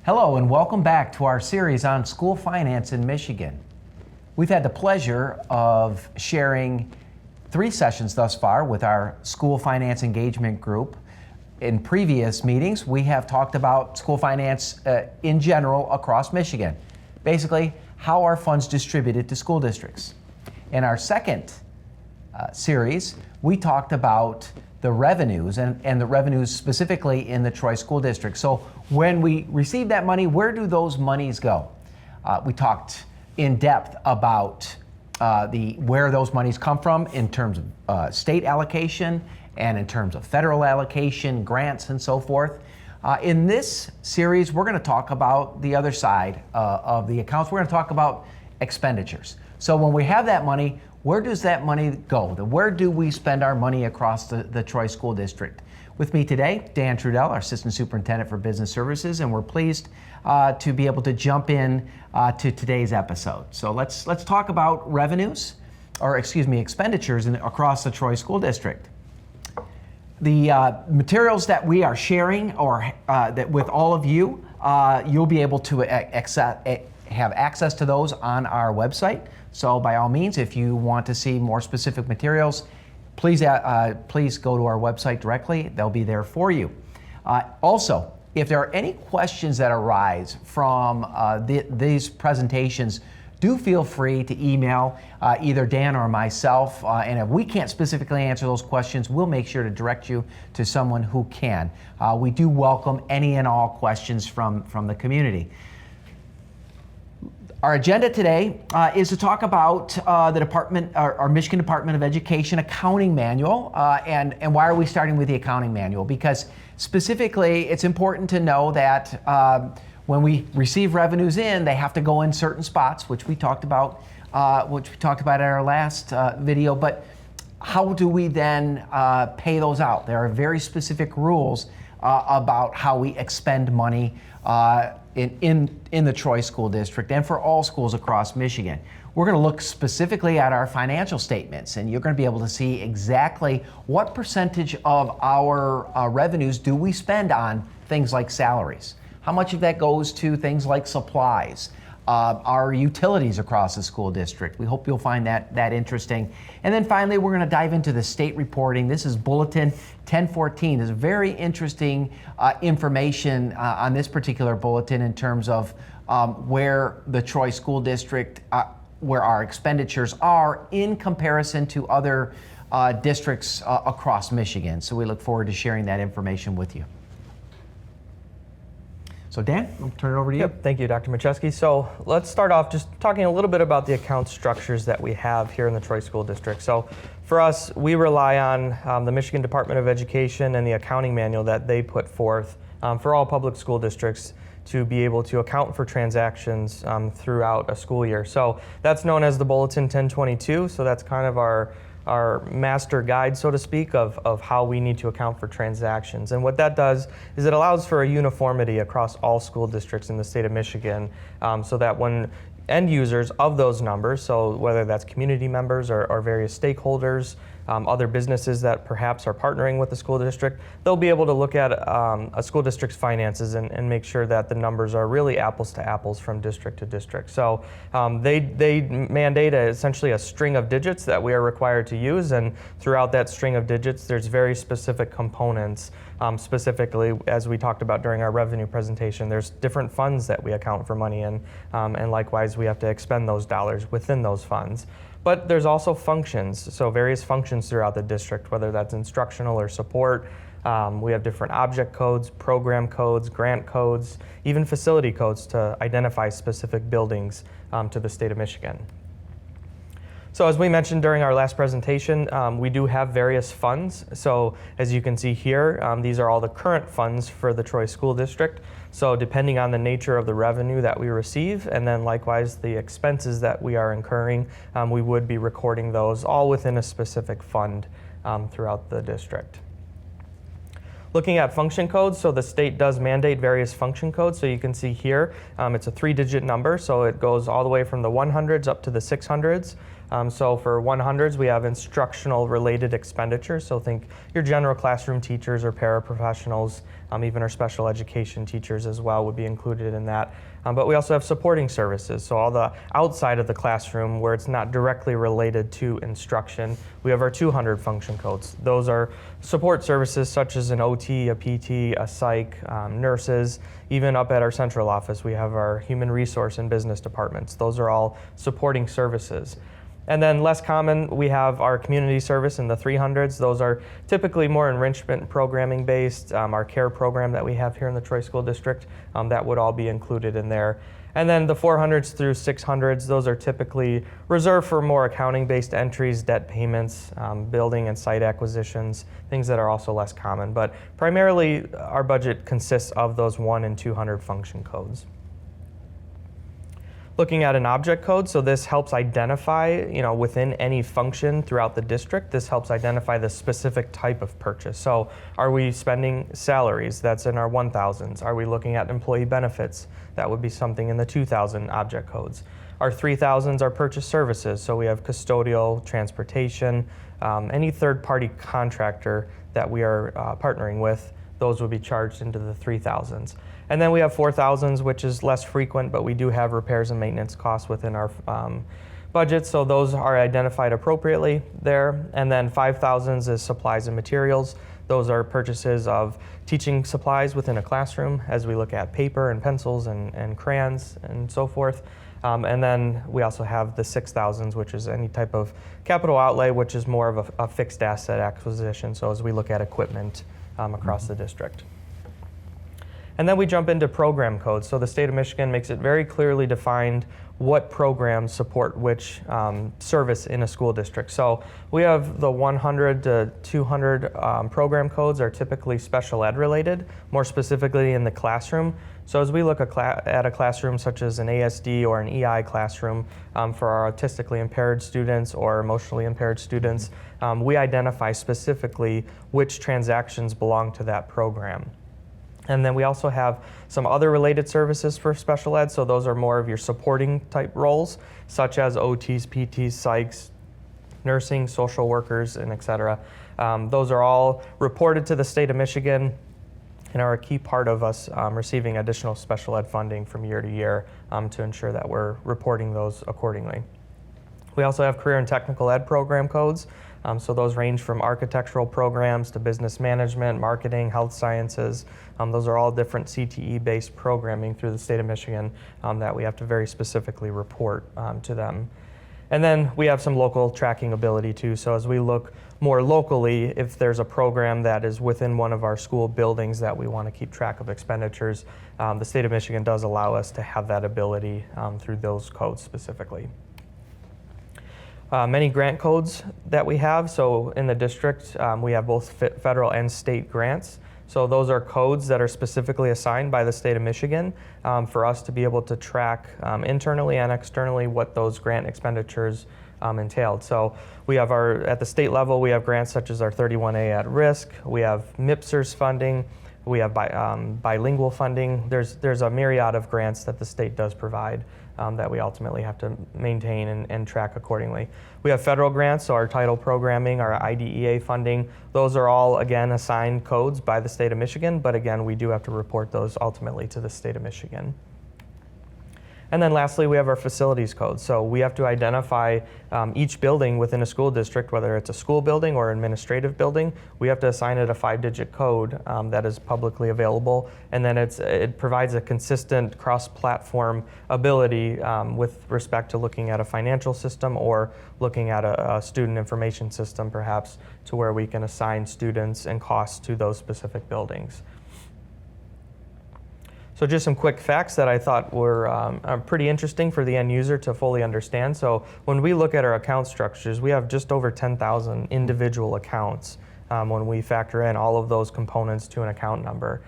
Hello and welcome back to our series on school finance in Michigan. We've had the pleasure of sharing 3 sessions thus far with our school finance engagement group. In previous meetings, we have talked about school finance in general across Michigan. Basically, how are funds distributed to school districts? In our second series, we talked about the revenues and the revenues specifically in the Troy School District. So when we receive that money, where do those monies go? We talked in depth about where those monies come from in terms of state allocation and in terms of federal allocation, grants, and so forth. In this series, we're going to talk about the other side of the accounts. We're going to talk about expenditures. So when we have that money, where does that money go? Where do we spend our money across the Troy School District? With me today, Dan Trudell, our Assistant Superintendent for Business Services, and we're pleased to be able to jump in to today's episode. So let's talk about revenues, or expenditures across the Troy School District. The materials that we are sharing, or that with all of you, you'll be able to have access to those on our website. So by all means, if you want to see more specific materials, please go to our website directly. They'll be there for you. Also, if there are any questions that arise from these presentations, do feel free to email either Dan or myself. And if we can't specifically answer those questions, we'll make sure to direct you to someone who can. We do welcome any and all questions from the community. Our agenda today is to talk about the department, our Michigan Department of Education accounting manual, and why are we starting with the accounting manual? Because specifically, it's important to know that when we receive revenues in, they have to go in certain spots, which we talked about at our last video. But how do we then pay those out? There are very specific rules about how we expend money in the Troy School District and for all schools across Michigan. We're going to look specifically at our financial statements, and you're going to be able to see exactly what percentage of our revenues do we spend on things like salaries. How much of that goes to things like supplies, our utilities across the school district. We hope you'll find that interesting. And then finally, we're going to dive into the state reporting. This is Bulletin 1014. There's very interesting information on this particular bulletin in terms of where the Troy School District, where our expenditures are in comparison to other districts across Michigan. So we look forward to sharing that information with you. So Dan, I'll turn it over to you. Yep, thank you, Dr. Macheski. So let's start off just talking a little bit about the account structures that we have here in the Troy School District. So for us, we rely on the Michigan Department of Education and the accounting manual that they put forth for all public school districts to be able to account for transactions throughout a school year. So that's known as the Bulletin 1022. So that's kind of our master guide, so to speak, of how we need to account for transactions. And what that does is it allows for a uniformity across all school districts in the state of Michigan, so that when end users of those numbers, so whether that's community members or various stakeholders, other businesses that perhaps are partnering with the school district, they'll be able to look at a school district's finances and make sure that the numbers are really apples to apples from district to district. So they mandate essentially a string of digits that we are required to use, and throughout that string of digits, there's very specific components. Specifically, as we talked about during our revenue presentation, there's different funds that we account for money in, and likewise, we have to expend those dollars within those funds. But there's also functions, so various functions throughout the district, whether that's instructional or support. We have different object codes, program codes, grant codes, even facility codes to identify specific buildings to the state of Michigan. So as we mentioned during our last presentation, we do have various funds. So as you can see here, these are all the current funds for the Troy School District. So depending on the nature of the revenue that we receive, and then likewise the expenses that we are incurring, we would be recording those all within a specific fund throughout the district. Looking at function codes, so the state does mandate various function codes. So you can see here, it's a 3-digit number, so it goes all the way from the 100s up to the 600s. So for 100s, we have instructional related expenditures. So think your general classroom teachers or paraprofessionals, even our special education teachers as well would be included in that. But we also have supporting services. So all the outside of the classroom where it's not directly related to instruction, we have our 200 function codes. Those are support services such as an OT, a PT, a psych, nurses. Even up at our central office, we have our human resource and business departments. Those are all supporting services. And then less common, we have our community service in the 300s. Those are typically more enrichment programming based. Our care program that we have here in the Troy School District, that would all be included in there. And then the 400s through 600s, those are typically reserved for more accounting based entries, debt payments, building and site acquisitions, things that are also less common. But primarily our budget consists of those 1 and 200 function codes. Looking at an object code, so this helps identify, within any function throughout the district, this helps identify the specific type of purchase. So are we spending salaries? That's in our 1000s. Are we looking at employee benefits? That would be something in the 2000 object codes. Our 3000s are purchase services. So we have custodial, transportation, any third-party contractor that we are partnering with, those would be charged into the 3000s. And then we have 4000s, which is less frequent, but we do have repairs and maintenance costs within our budget, so those are identified appropriately there. And then 5000s is supplies and materials. Those are purchases of teaching supplies within a classroom as we look at paper and pencils and crayons and so forth. And then we also have the 6000s, which is any type of capital outlay, which is more of a fixed asset acquisition, so as we look at equipment across the district. And then we jump into program codes. So the state of Michigan makes it very clearly defined what programs support which service in a school district. So we have the 100 to 200 program codes are typically special ed related, more specifically in the classroom. So as we look at a classroom such as an ASD or an EI classroom for our autistically impaired students or emotionally impaired students, we identify specifically which transactions belong to that program. And then we also have some other related services for special ed, so those are more of your supporting type roles, such as OTs, PTs, psychs, nursing, social workers, and et cetera. Those are all reported to the state of Michigan and are a key part of us receiving additional special ed funding from year to year to ensure that we're reporting those accordingly. We also have career and technical ed program codes. So those range from architectural programs to business management, marketing, health sciences. Those are all different CTE-based programming through the state of Michigan that we have to very specifically report to them. And then we have some local tracking ability too. So as we look more locally, if there's a program that is within one of our school buildings that we want to keep track of expenditures, the state of Michigan does allow us to have that ability through those codes specifically. Many grant codes that we have. So in the district, we have both federal and state grants. So those are codes that are specifically assigned by the state of Michigan for us to be able to track internally and externally what those grant expenditures entailed. So we have at the state level, we have grants such as our 31A at risk. We have MIPSERS funding. We have bilingual funding. There's a myriad of grants that the state does provide that we ultimately have to maintain and track accordingly. We have federal grants, so our title programming, our IDEA funding, those are all, again, assigned codes by the state of Michigan, but again, we do have to report those ultimately to the state of Michigan. And then lastly, we have our facilities codes. So we have to identify each building within a school district, whether it's a school building or administrative building. We have to assign it a 5-digit code that is publicly available. And then it provides a consistent cross-platform ability with respect to looking at a financial system or looking at a student information system, perhaps, to where we can assign students and costs to those specific buildings. So just some quick facts that I thought were pretty interesting for the end user to fully understand. So when we look at our account structures, we have just over 10,000 individual accounts when we factor in all of those components to an account number.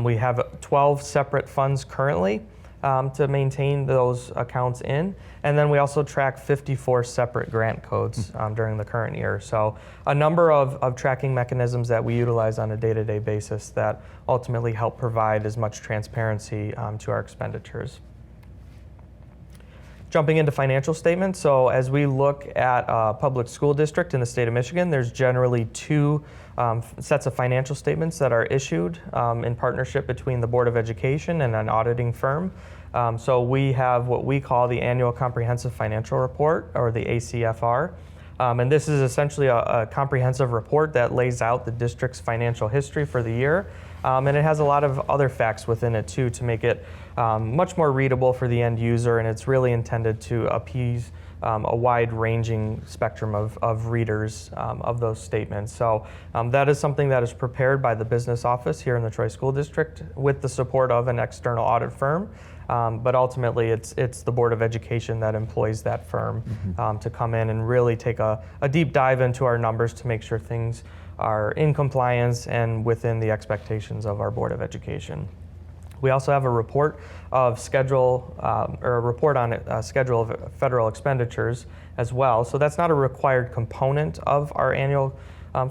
We have 12 separate funds currently to maintain those accounts in. And then we also track 54 separate grant codes during the current year. So a number of tracking mechanisms that we utilize on a day-to-day basis that ultimately help provide as much transparency to our expenditures. Jumping into financial statements, so as we look at a public school district in the state of Michigan, there's generally two sets of financial statements that are issued in partnership between the Board of Education and an auditing firm. So we have what we call the Annual Comprehensive Financial Report, or the ACFR. And this is essentially a comprehensive report that lays out the district's financial history for the year. And it has a lot of other facts within it too to make it much more readable for the end user, and it's really intended to appease a wide-ranging spectrum of readers of those statements. So that is something that is prepared by the business office here in the Troy School District with the support of an external audit firm. But ultimately, it's the Board of Education that employs that firm to come in and really take a deep dive into our numbers to make sure things are in compliance and within the expectations of our Board of Education. We also have a report of schedule, or a report on a schedule of federal expenditures as well. So that's not a required component of our annual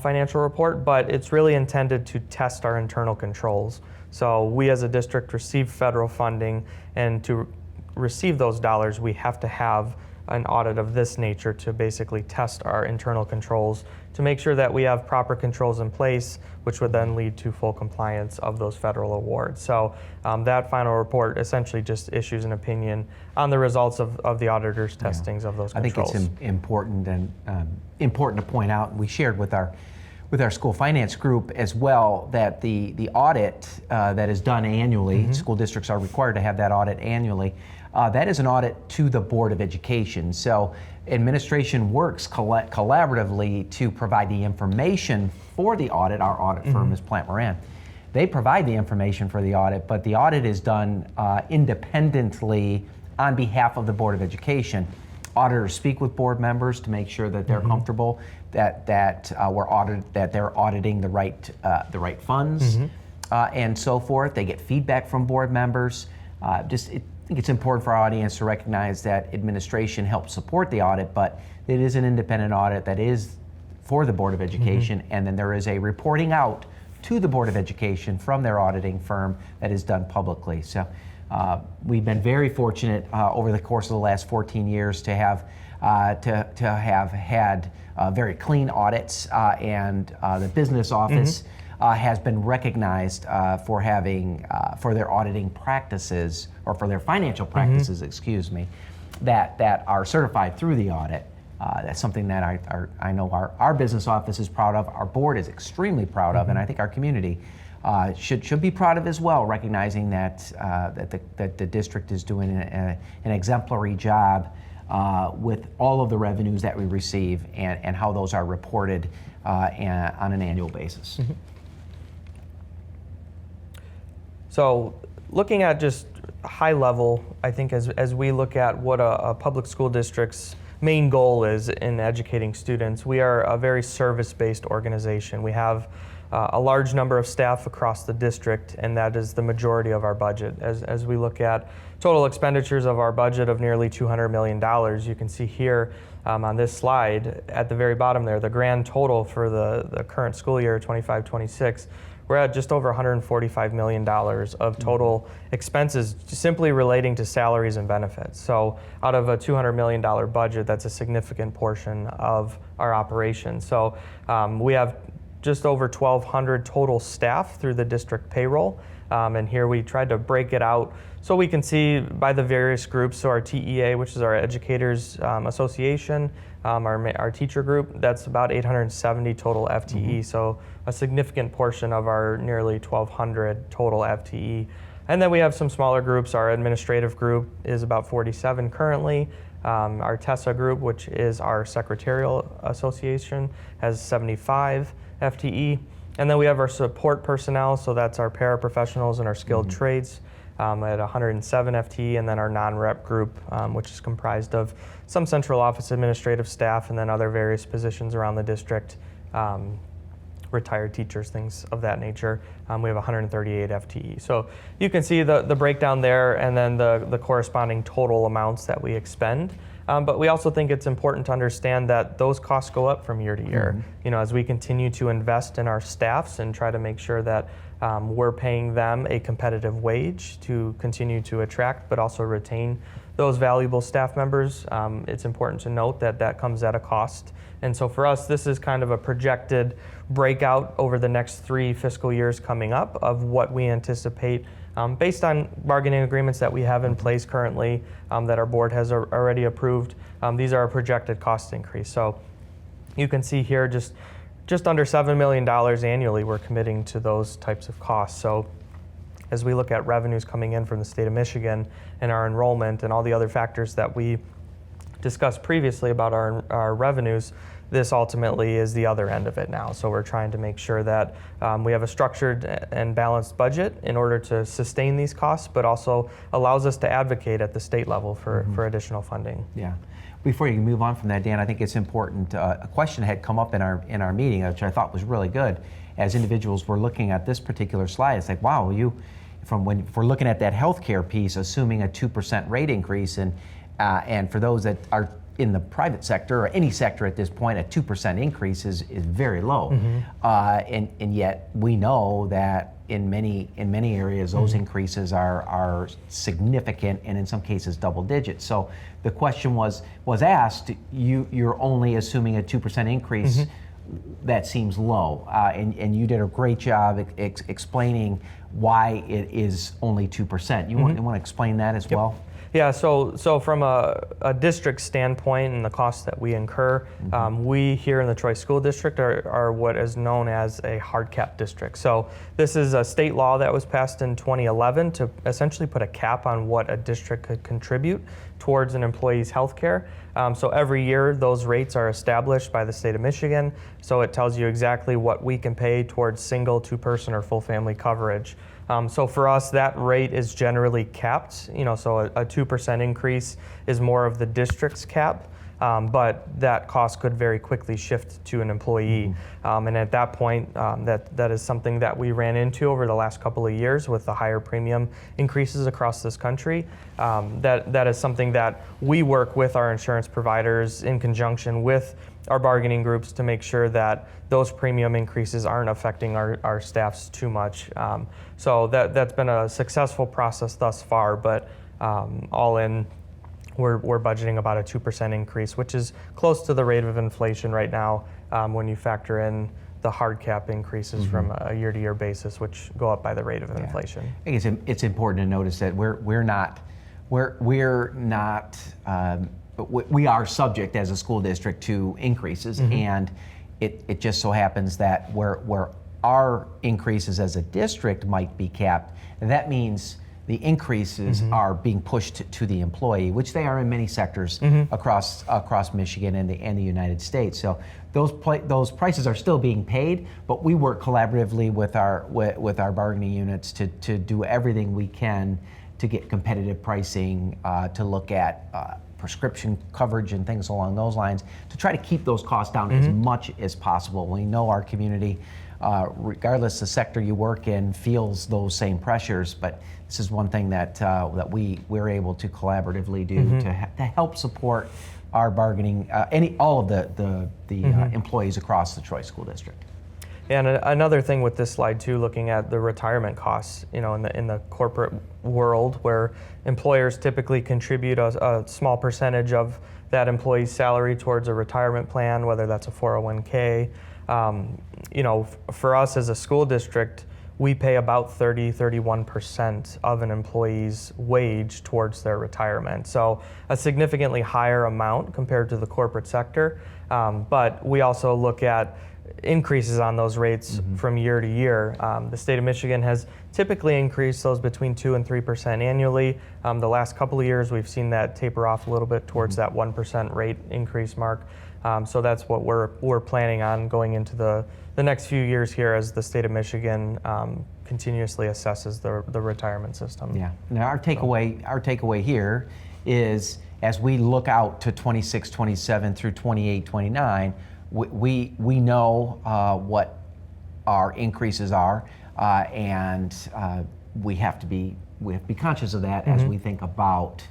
financial report, but it's really intended to test our internal controls. So we as a district receive federal funding, and to receive those dollars, we have to have an audit of this nature to basically test our internal controls to make sure that we have proper controls in place, which would then lead to full compliance of those federal awards. So that final report essentially just issues an opinion on the results of the auditor's testings of those controls. I think it's important and important to point out, and we shared with our school finance group as well, that the audit that is done annually, school districts are required to have that audit annually, that is an audit to the Board of Education. So administration works collaboratively to provide the information for the audit. Our audit firm is Plant Moran. They provide the information for the audit, but the audit is done independently on behalf of the Board of Education. Auditors speak with board members to make sure that they're comfortable that they're auditing the right funds and so forth. They get feedback from board members. I think it's important for our audience to recognize that administration helps support the audit, but it is an independent audit that is for the Board of Education, and then there is a reporting out to the Board of Education from their auditing firm that is done publicly. So we've been very fortunate over the course of the last 14 years to have had very clean audits, and the business office has been recognized for having for their auditing practices, or for their financial practices, excuse me, that are certified through the audit. That's something that I know our business office is proud of, our board is extremely proud of, and I think our community should be proud of as well, recognizing that the district is doing an exemplary job with all of the revenues that we receive and how those are reported on an annual basis. So looking at just high level, I think as we look at what a public school district's main goal is in educating students, we are a very service-based organization. We have a large number of staff across the district, and that is the majority of our budget. As we look at total expenditures of our budget of nearly $200 million, you can see here on this slide at the very bottom there, the grand total for the current school year, 25-26, we're at just over $145 million of total expenses simply relating to salaries and benefits. So out of a $200 million budget, that's a significant portion of our operation. So we have just over 1,200 total staff through the district payroll. And here we tried to break it out so we can see by the various groups. So our TEA, which is our Educators Association, our teacher group, that's about 870 total FTE. So a significant portion of our nearly 1,200 total FTE. And then we have some smaller groups. Our administrative group is about 47 currently. Our TESA group, which is our secretarial association, has 75 FTE. And then we have our support personnel, so that's our paraprofessionals and our skilled trades at 107 FTE, and then our non-rep group, which is comprised of some central office administrative staff and then other various positions around the district, retired teachers, things of that nature. We have 138 FTE. So you can see the breakdown there, and then the corresponding total amounts that we expend. But we also think it's important to understand that those costs go up from year to year. You know, as we continue to invest in our staffs and try to make sure that we're paying them a competitive wage to continue to attract but also retain those valuable staff members, it's important to note that that comes at a cost. And so for us, this is kind of a projected breakout over the next 3 fiscal years coming up of what we anticipate based on bargaining agreements that we have in place currently that our board has already approved. These are a projected cost increase. So you can see here just under $7 million annually we're committing to those types of costs. So as we look at revenues coming in from the state of Michigan and our enrollment and all the other factors that we discussed previously about our revenues, this ultimately is the other end of it now. So we're trying to make sure that we have a structured and balanced budget in order to sustain these costs, but also allows us to advocate at the state level for additional funding. Yeah. Before you move on from that, Dan, I think it's important. A question had come up in our meeting, which I thought was really good. As individuals were looking at this particular slide, it's like, wow, if we're looking at that healthcare piece, assuming a 2% rate increase, and for those that are in the private sector or any sector at this point, a 2% increase is very low. And yet we know that in many areas those increases are significant and in some cases double digits. So the question was asked, you're only assuming a 2% increase. That seems low, and you did a great job explaining why it is only 2%. You want to explain that as well? Yeah, so from a district standpoint and the costs that we incur, we here in the Troy School District are what is known as a hard cap district. So this is a state law that was passed in 2011 to essentially put a cap on what a district could contribute towards an employee's health care. So every year those rates are established by the state of Michigan. So it tells you exactly what we can pay towards single, 2-person, or full family coverage. So for us, that rate is generally capped. So a 2% increase is more of the district's cap, but that cost could very quickly shift to an employee. And at that point, that is something that we ran into over the last couple of years with the higher premium increases across this country. That is something that we work with our insurance providers in conjunction with our bargaining groups to make sure that those premium increases aren't affecting our staffs too much. So that's been a successful process thus far, but all in, we're budgeting about a 2% increase, which is close to the rate of inflation right now when you factor in the hard cap increases from a year-to-year basis, which go up by the rate of inflation. I think it's important to notice that we are subject as a school district to increases, and it just so happens that where our increases as a district might be capped, that means the increases are being pushed to the employee, which they are in many sectors across Michigan and the United States. So those prices are still being paid, but we work collaboratively with our bargaining units to do everything we can to get competitive pricing, to look at prescription coverage and things along those lines, to try to keep those costs down as much as possible. We know our community, regardless the sector you work in, feels those same pressures, but this is one thing that we're able to collaboratively do to help support our bargaining, all of the employees across the Troy School District. And another thing with this slide too, looking at the retirement costs, in the corporate world where employers typically contribute a small percentage of that employee's salary towards a retirement plan, whether that's a 401k. For us as a school district, we pay about 31% of an employee's wage towards their retirement. So a significantly higher amount compared to the corporate sector. But we also look at increases on those rates from year to year. The state of Michigan has typically increased those between 2% and 3% annually. The last couple of years, we've seen that taper off a little bit towards that 1% rate increase mark. So that's what we're planning on going into the next few years here as the state of Michigan continuously assesses the retirement system. Yeah. Now our takeaway here is as we look out to 26, 27 through 28, 29, we know what our increases are, and we have to be conscious of that as we think about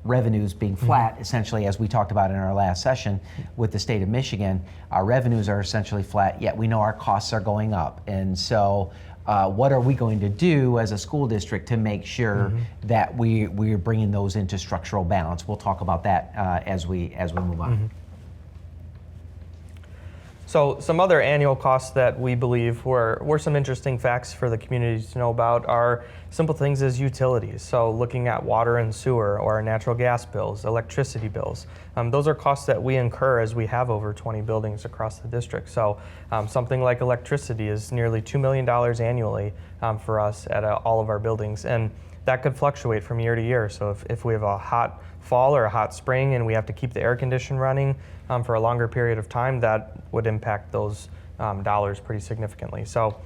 revenues being flat, essentially, as we talked about in our last session with the state of Michigan, our revenues are essentially flat, yet we know our costs are going up. And so what are we going to do as a school district to make sure that we're bringing those into structural balance? We'll talk about that as we move on. So some other annual costs that we believe were some interesting facts for the community to know about are simple things as utilities. So looking at water and sewer or natural gas bills, electricity bills. Those are costs that we incur as we have over 20 buildings across the district. So something like electricity is nearly $2 million annually for us at all of our buildings. And that could fluctuate from year to year. So if we have a hot fall or a hot spring and we have to keep the air condition running for a longer period of time, that would impact those dollars pretty significantly. So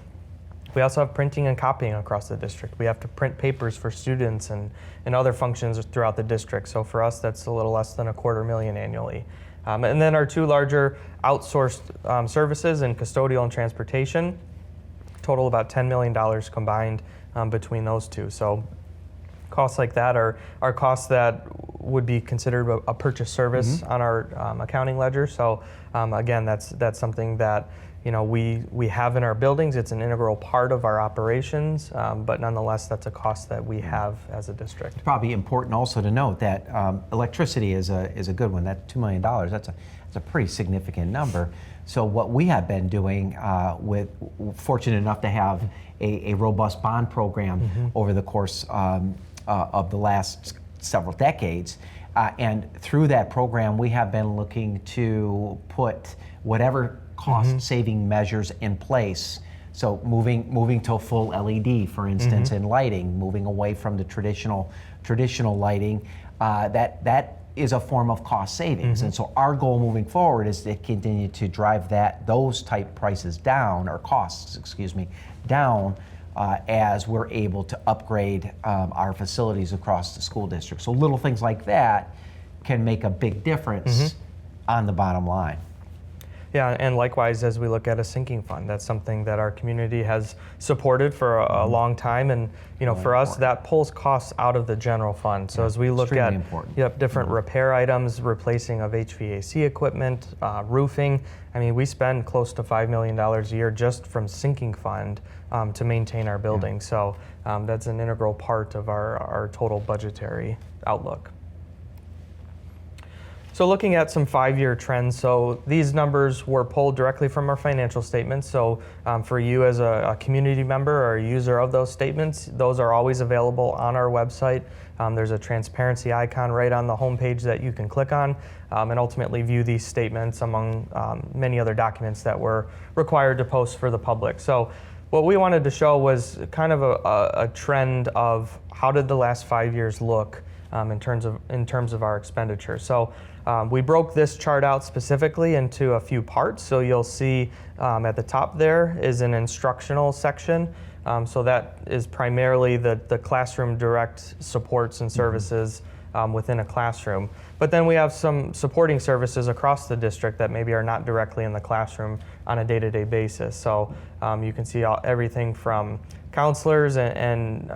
we also have printing and copying across the district. We have to print papers for students and other functions throughout the district. So for us, that's a little less than $250,000 annually. And then our two larger outsourced services in custodial and transportation total about $10 million combined between those two. So costs like that are costs that would be considered a purchase service on our accounting ledger. So again, that's something that we have in our buildings. It's an integral part of our operations, but nonetheless, that's a cost that we have as a district. It's probably important also to note that electricity is a good one. That $2 million, that's a pretty significant number. So what we have been doing, fortunate enough to have a robust bond program over the course of the last several decades. And through that program, we have been looking to put whatever cost-saving measures in place. So moving to a full LED, for instance, in lighting, moving away from the traditional lighting, that is a form of cost savings. And so our goal moving forward is to continue to drive those type prices down, or costs, down, as we're able to upgrade our facilities across the school district. So little things like that can make a big difference on the bottom line. Yeah, and likewise, as we look at a sinking fund, that's something that our community has supported for a long time, and for us, that pulls costs out of the general fund. So as we look at different repair items, replacing of HVAC equipment, roofing, we spend close to $5 million a year just from sinking fund to maintain our building. So that's an integral part of our total budgetary outlook. So looking at some 5-year trends, so these numbers were pulled directly from our financial statements. So for you as a community member or a user of those statements, those are always available on our website. There's a transparency icon right on the homepage that you can click on and ultimately view these statements among many other documents that we're required to post for the public. So what we wanted to show was kind of a trend of how did the last 5 years look in terms of our expenditures. So we broke this chart out specifically into a few parts. So you'll see at the top there is an instructional section. So that is primarily the classroom direct supports and services within a classroom. But then we have some supporting services across the district that maybe are not directly in the classroom on a day-to-day basis. So you can see everything from counselors and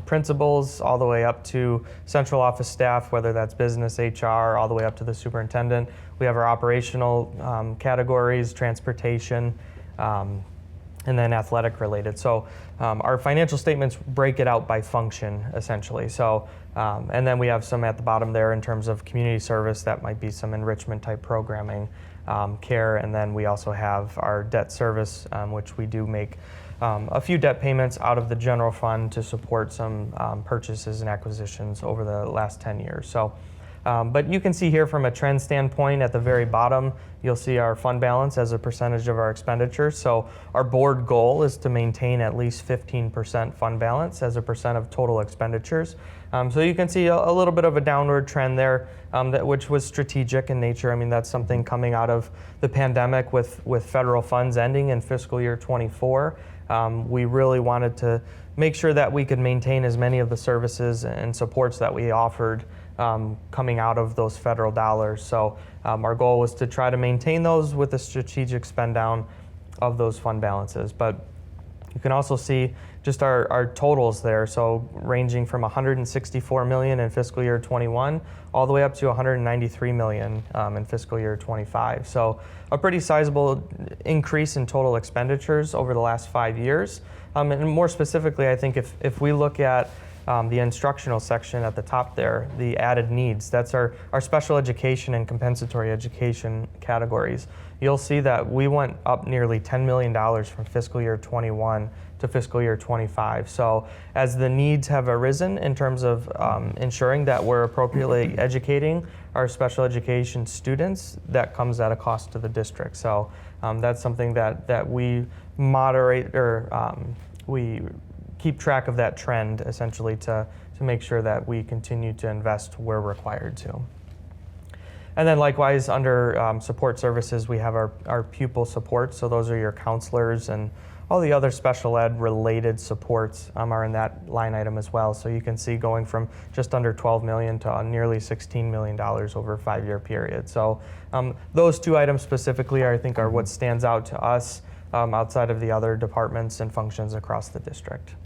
principals all the way up to central office staff, whether that's business, HR, all the way up to the superintendent. We have our operational categories, transportation, and then athletic related. So our financial statements break it out by function, essentially. So, and then we have some at the bottom there in terms of community service. That might be some enrichment type programming, care, and then we also have our debt service, which we do make a few debt payments out of the general fund to support some purchases and acquisitions over the last 10 years. So, but you can see here from a trend standpoint at the very bottom, you'll see our fund balance as a percentage of our expenditures. So our board goal is to maintain at least 15% fund balance as a percent of total expenditures. So you can see a little bit of a downward trend there, which was strategic in nature. That's something coming out of the pandemic with federal funds ending in fiscal year 24. We really wanted to make sure that we could maintain as many of the services and supports that we offered coming out of those federal dollars. So our goal was to try to maintain those with a strategic spend down of those fund balances. But you can also see just our totals there. So ranging from 164 million in fiscal year 21 all the way up to 193 million in fiscal year 25. So a pretty sizable increase in total expenditures over the last 5 years. And more specifically, I think if we look at the instructional section at the top there, the added needs, that's our special education and compensatory education categories. You'll see that we went up nearly $10 million from fiscal year 21 to fiscal year 25. So as the needs have arisen in terms of ensuring that we're appropriately educating our special education students, that comes at a cost to the district. So that's something that we moderate, or we keep track of that trend, essentially, to make sure that we continue to invest where required to. And then likewise, under support services, we have our pupil support. So those are your counselors, and all the other special ed related supports are in that line item as well. So you can see going from just under 12 million to nearly $16 million over a 5-year period. So those two items specifically, I think, are what stands out to us outside of the other departments and functions across the district.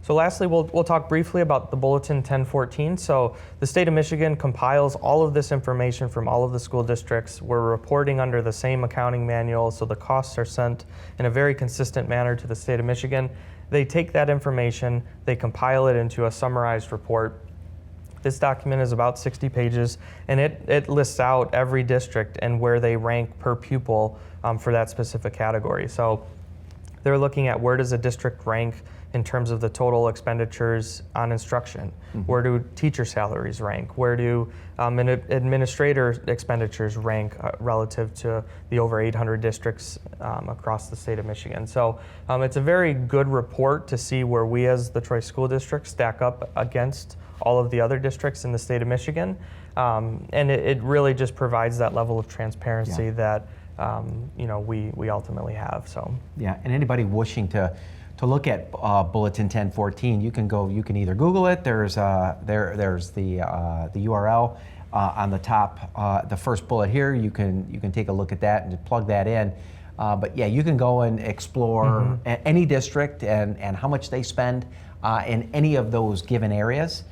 So lastly, we'll talk briefly about the Bulletin 1014. So the state of Michigan compiles all of this information from all of the school districts. We're reporting under the same accounting manual, so the costs are sent in a very consistent manner to the state of Michigan. They take that information, they compile it into a summarized report. This document is about 60 pages, and it lists out every district and where they rank per pupil for that specific category. So they're looking at where does a district rank in terms of the total expenditures on instruction. Mm-hmm. Where do teacher salaries rank? Where do administrator expenditures rank relative to the over 800 districts across the state of Michigan? So it's a very good report to see where we as the Troy School District stack up against all of the other districts in the state of Michigan. And it really just provides that level of transparency that we ultimately have. So yeah, and anybody wishing to look at Bulletin 1014, you can either Google it. There's the URL on the top, the first bullet here. You can take a look at that and plug that in. But yeah, you can go and explore any district and how much they spend in any of those given areas.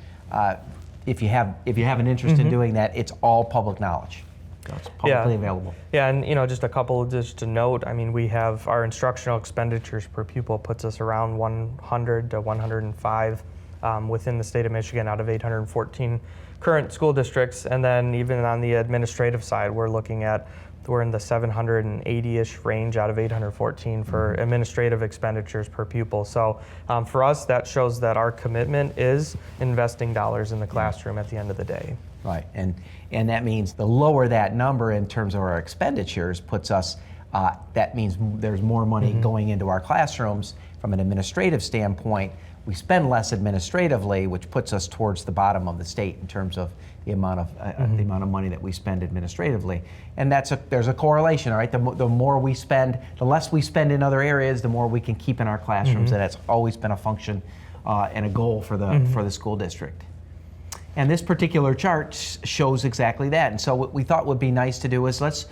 If you have an interest in doing that, it's all public knowledge. It's publicly available. Yeah, and just a couple just to note. I mean, we have our instructional expenditures per pupil puts us around 100 to 105 within the state of Michigan out of 814 current school districts, and then even on the administrative side, we're in the 780-ish range out of 814 for administrative expenditures per pupil. So for us, that shows that our commitment is investing dollars in the classroom at the end of the day. Right, and that means the lower that number in terms of our expenditures puts us, that means there's more money going into our classrooms from an administrative standpoint. We spend less administratively, which puts us towards the bottom of the state in terms of the amount of money that we spend administratively. And there's a correlation, all right? The more we spend, the less we spend in other areas, the more we can keep in our classrooms. And that's always been a function and a goal for the school district. And this particular chart shows exactly that. And so what we thought would be nice to do is let's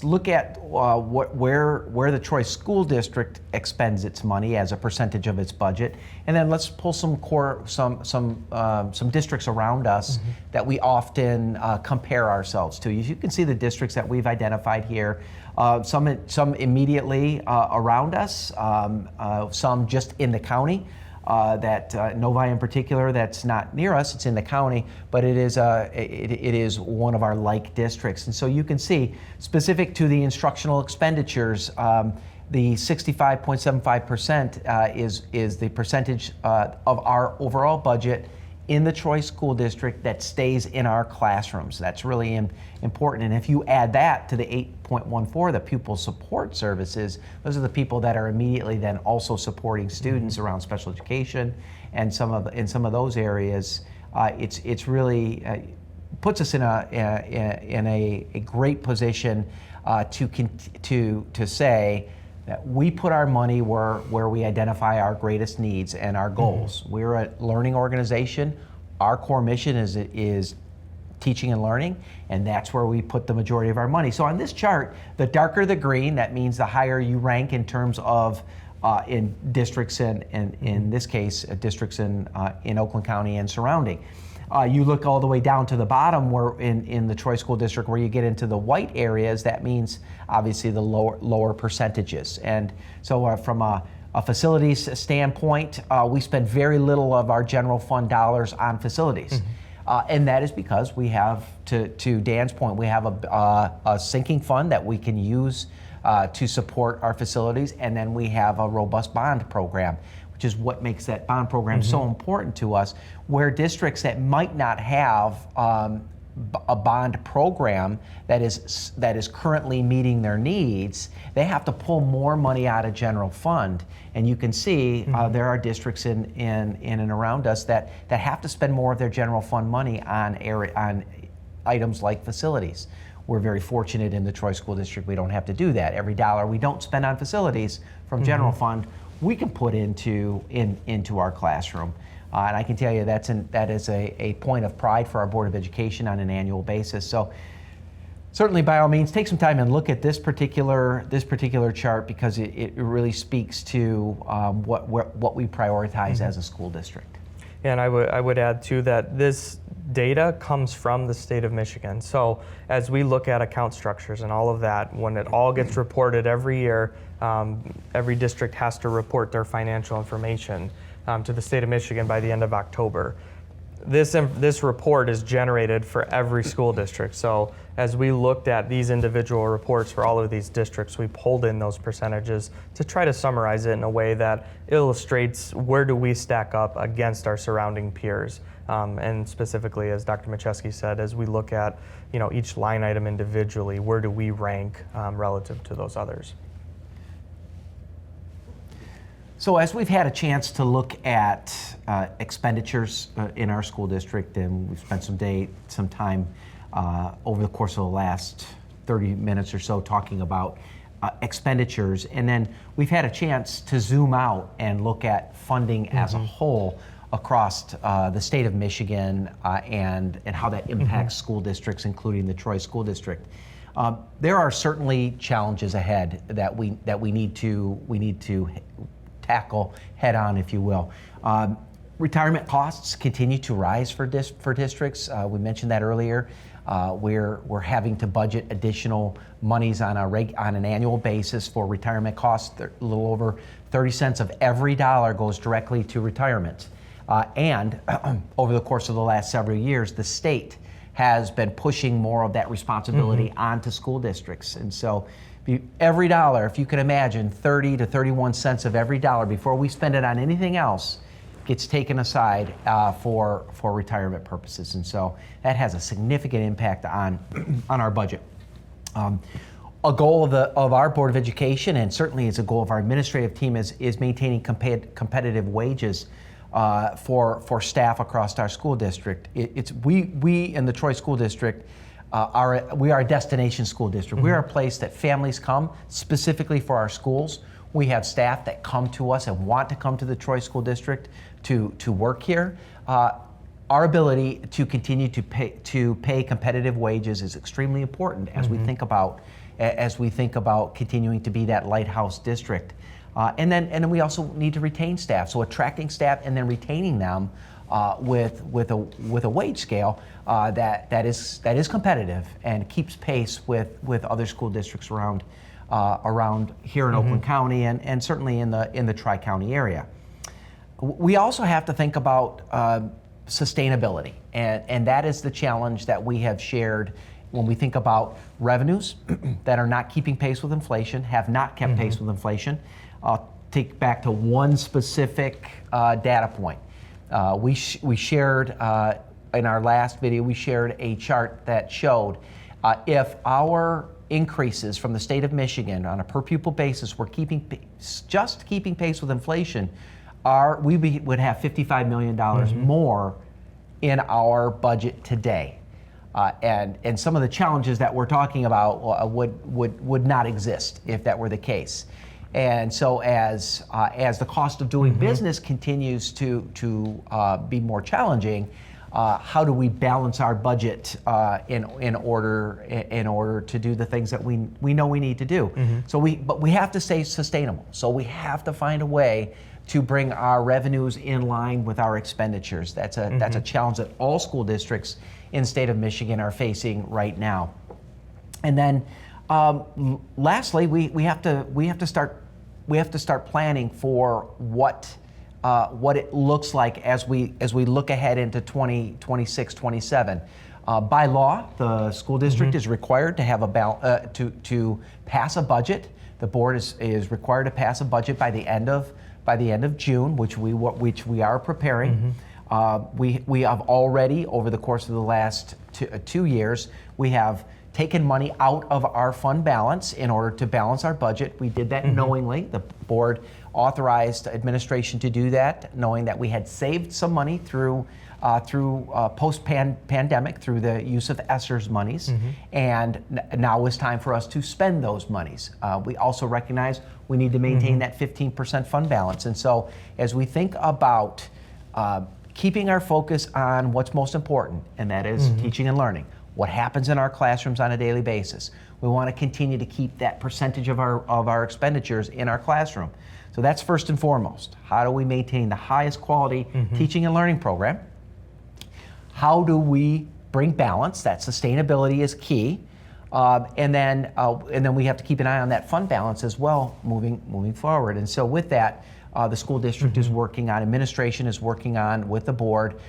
look at where the Troy School District expends its money as a percentage of its budget, and then let's pull some districts around us that we often compare ourselves to. You can see the districts that we've identified here. Some immediately around us, some just in the county. Novi in particular, that's not near us, it's in the county, but it is one of our like districts. And so you can see, specific to the instructional expenditures, the 65.75% is the percentage of our overall budget in the Troy School District that stays in our classrooms. That's really important. And if you add that to the 8.14, the pupil support services, those are the people that are immediately then also supporting students around special education and some of those areas. It's really puts us in a great position to say that we put our money where we identify our greatest needs and our goals. We're a learning organization. Our core mission is teaching and learning, and that's where we put the majority of our money. So on this chart, the darker the green, that means the higher you rank in terms of in districts, and in this case, districts in Oakland County and surrounding. You look all the way down to the bottom where in the Troy School District where you get into the white areas, that means obviously the lower percentages. And so from a facilities standpoint, we spend very little of our general fund dollars on facilities. And that is because we have, to Dan's point, we have a sinking fund that we can use to support our facilities, and then we have a robust bond program, which is what makes that bond program so important to us, where districts that might not have a bond program that is currently meeting their needs, they have to pull more money out of general fund. And you can see there are districts in and around us that have to spend more of their general fund money on items like facilities. We're very fortunate in the Troy School District we don't have to do that. Every dollar we don't spend on facilities from general fund, we can put into our classroom. And I can tell you that is a point of pride for our Board of Education on an annual basis. So certainly, by all means, take some time and look at this particular chart, because it really speaks to what we prioritize as a school district. And I would add too that this data comes from the state of Michigan. So as we look at account structures and all of that, when it all gets reported every year, every district has to report their financial information to the state of Michigan by the end of October. This report is generated for every school district. So as we looked at these individual reports for all of these districts, we pulled in those percentages to try to summarize it in a way that illustrates where do we stack up against our surrounding peers. And specifically, as Dr. Macheski said, as we look at each line item individually, where do we rank relative to those others? So as we've had a chance to look at expenditures in our school district, and we've spent some time over the course of the last 30 minutes or so talking about expenditures, and then we've had a chance to zoom out and look at funding as a whole across the state of Michigan and how that impacts school districts, including the Troy School District. There are certainly challenges ahead that we need to tackle head on, if you will. Retirement costs continue to rise for districts. We mentioned that earlier. We're having to budget additional monies on an annual basis for retirement costs. A little over 30 cents of every dollar goes directly to retirement. And over the course of the last several years, the state has been pushing more of that responsibility onto school districts. And so every dollar, if you can imagine, 30 to 31 cents of every dollar before we spend it on anything else gets taken aside for retirement purposes. And so that has a significant impact on our budget. A goal of our Board of Education, and certainly it's a goal of our administrative team, is maintaining competitive wages for staff across our school district. We in the Troy School District we are a destination school district. We are a place that families come specifically for our schools. We have staff that come to us and want to come to the Troy School District to work here. Our ability to continue to pay competitive wages is extremely important as we think about continuing to be that lighthouse district. And then we also need to retain staff. So attracting staff and then retaining them with a wage scale that is competitive and keeps pace with other school districts around here in Oakland County and certainly in the Tri-County area. We also have to think about sustainability, and that is the challenge that we have shared when we think about revenues that are not keeping pace with inflation, have not kept pace with inflation. I'll take back to one specific data point. We shared in our last video, we shared a chart that showed if our increases from the state of Michigan on a per pupil basis were keeping pace with inflation, we would have $55 million more in our budget today. And some of the challenges that we're talking about would not exist if that were the case. And so as the cost of doing business continues to be more challenging, how do we balance our budget in order to do the things that we know we need to do. But we have to stay sustainable. So we have to find a way to bring our revenues in line with our expenditures. That's a challenge that all school districts in the state of Michigan are facing right now. And then lastly, we have to start planning for what it looks like as we look ahead into 2026, 27. By law, the school district is required to have to pass a budget. The board is required to pass a budget by the end of June, which we are preparing. We have already, over the course of the last 2 years, we have taken money out of our fund balance in order to balance our budget. We did that knowingly. The board authorized administration to do that, knowing that we had saved some money through post-pandemic through the use of ESSER's monies, and now is time for us to spend those monies. We also recognize we need to maintain that 15% fund balance. And so as we think about keeping our focus on what's most important, and that is teaching and learning, what happens in our classrooms on a daily basis. We want to continue to keep that percentage of our expenditures in our classroom. So that's first and foremost. How do we maintain the highest quality teaching and learning program? How do we bring balance? That sustainability is key. And then we have to keep an eye on that fund balance as well moving forward. And so with that, the school district is working on, administration is working on with the board,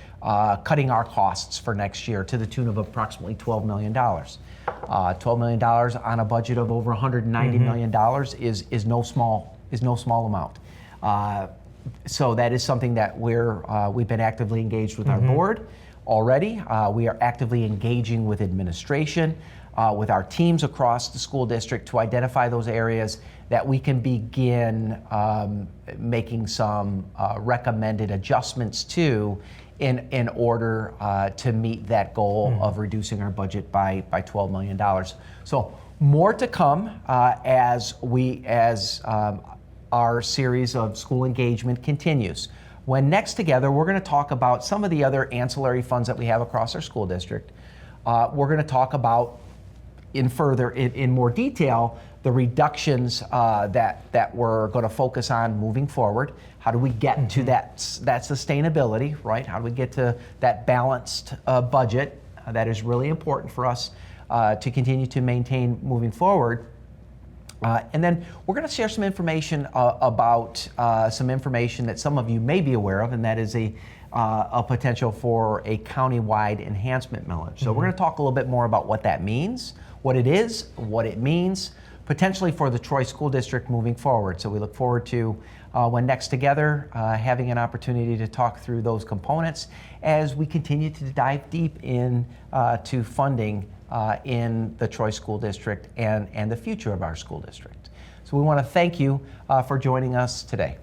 cutting our costs for next year to the tune of approximately $12 million. $12 million on a budget of over $190 million is no small amount. So that is something that we've been actively engaged with our board already. We are actively engaging with administration, with our teams across the school district to identify those areas that we can begin making some recommended adjustments to in order to meet that goal of reducing our budget by $12 million. So more to come as our series of school engagement continues. When next together, we're going to talk about some of the other ancillary funds that we have across our school district. We're going to talk about in more detail the reductions that we're going to focus on moving forward. How do we get to that sustainability, right? How do we get to that balanced budget that is really important for us to continue to maintain moving forward? And then we're going to share some information about some information that some of you may be aware of, and that is a potential for a county-wide enhancement millage. So we're going to talk a little bit more about what that means, what it is, what it means, potentially for the Troy School District moving forward. So we look forward to, when next together, having an opportunity to talk through those components as we continue to dive deep to funding in the Troy School District and the future of our school district. So we want to thank you for joining us today.